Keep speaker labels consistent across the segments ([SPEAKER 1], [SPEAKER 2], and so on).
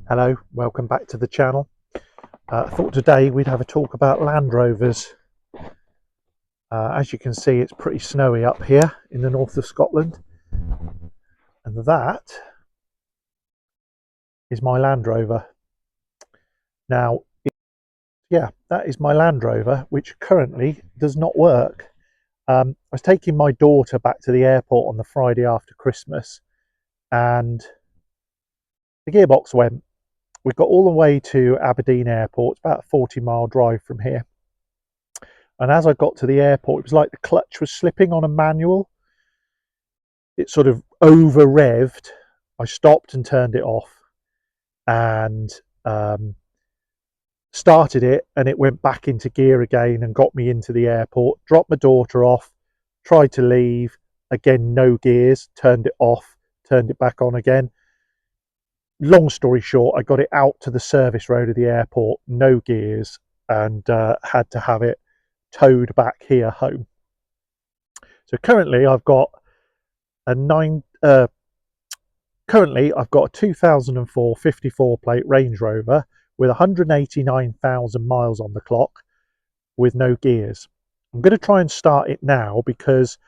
[SPEAKER 1] Hello, welcome back to the channel. I thought today we'd have a talk about Land Rovers. As you can see, it's pretty snowy up here in the north of Scotland, and that is my Land Rover. Now, yeah, that is my Land Rover, which currently does not work. I was taking my daughter back to the airport on the Friday after Christmas, and the gearbox went. We got all the way to Aberdeen Airport. It's about a 40-mile drive from here. And as I got to the airport, it was like the clutch was slipping on a manual. It sort of over revved. I stopped and turned it off and started it, and it went back into gear again and got me into the airport. Dropped my daughter off, tried to leave, again no gears, turned it off, turned it back on again. Long story short, I got it out to the service road of the airport, no gears, and had to have it towed back here home. So currently I've got a 2004 54 plate Range Rover with 189,000 miles on the clock with no gears. I'm going to try and start it now, because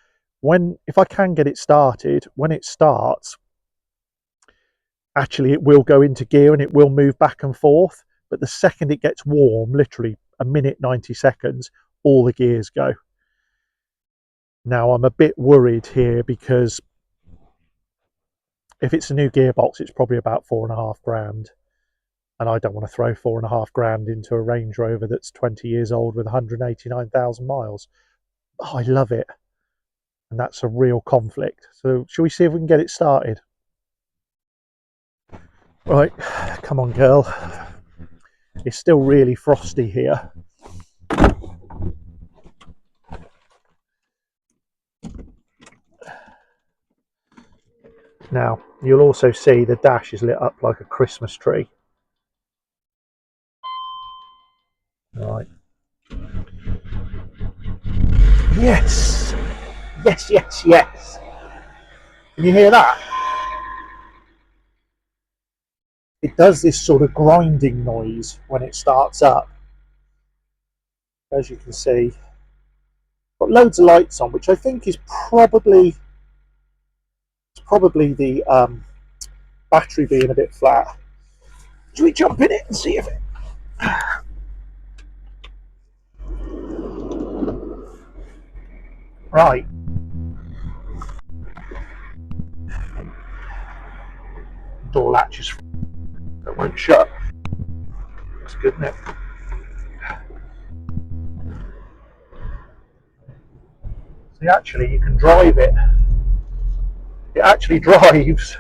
[SPEAKER 1] if I can get it started, when it starts, actually it will go into gear and it will move back and forth, but the second it gets warm, literally a minute 90 seconds, all the gears go. Now I'm a bit worried here, because if it's a new gearbox, it's probably about £4,500, and I don't want to throw £4,500 into a Range Rover that's 20 years old with 189,000 miles. Oh, I love it, and that's a real conflict. So shall we see if we can get it started? Right, come on girl. It's still really frosty here. Now, you'll also see the dash is lit up like a Christmas tree. Right. Yes! Yes, yes, yes! Can you hear that? It does this sort of grinding noise when it starts up. As you can see, got loads of lights on, which I think is probably the battery being a bit flat. Should we jump in it and see if it... Right. Door latches that won't shut. That's good, isn't it? See, actually, you can drive it. It actually drives.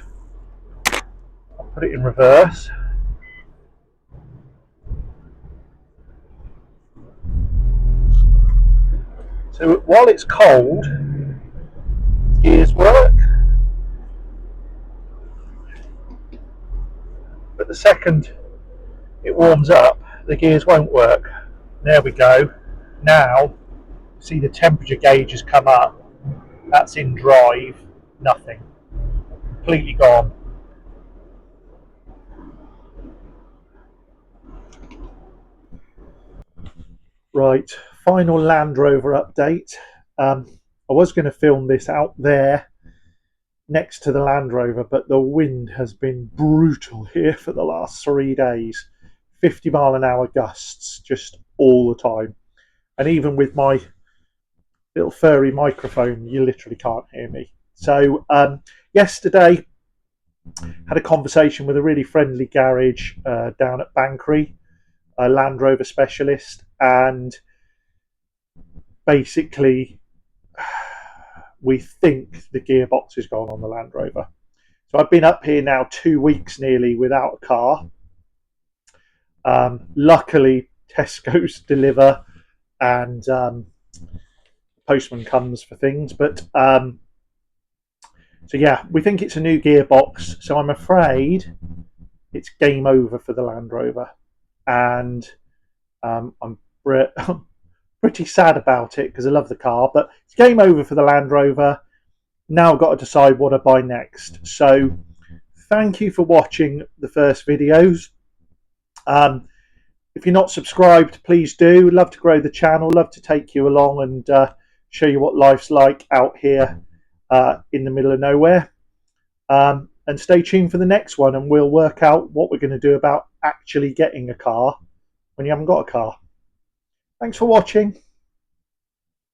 [SPEAKER 1] I'll put it in reverse. So while it's cold, gears work. But the second it warms up, the gears won't work. There we go. Now, see the temperature gauge has come up. That's in drive. Nothing. Completely gone. Right, final Land Rover update. I was going to film this out there next to the Land Rover, but the wind has been brutal here for the last 3 days. 50-mile-an-hour gusts just all the time. And even with my little furry microphone, you literally can't hear me. So yesterday, had a conversation with a really friendly garage down at Bankery, a Land Rover specialist, and basically we think the gearbox is gone on the Land Rover. So I've been up here now 2 weeks nearly without a car. Luckily Tesco's deliver, and postman comes for things, but so yeah, we think it's a new gearbox, so I'm afraid it's game over for the Land Rover, and I'm pretty sad about it because I love the car, but it's game over for the Land Rover. Now I've got to decide what I buy next. So thank you for watching the first videos. If you're not subscribed, please do. Love to grow the channel, love to take you along and show you what life's like out here in the middle of nowhere. And stay tuned for the next one, and we'll work out what we're going to do about actually getting a car when you haven't got a car. Thanks for watching.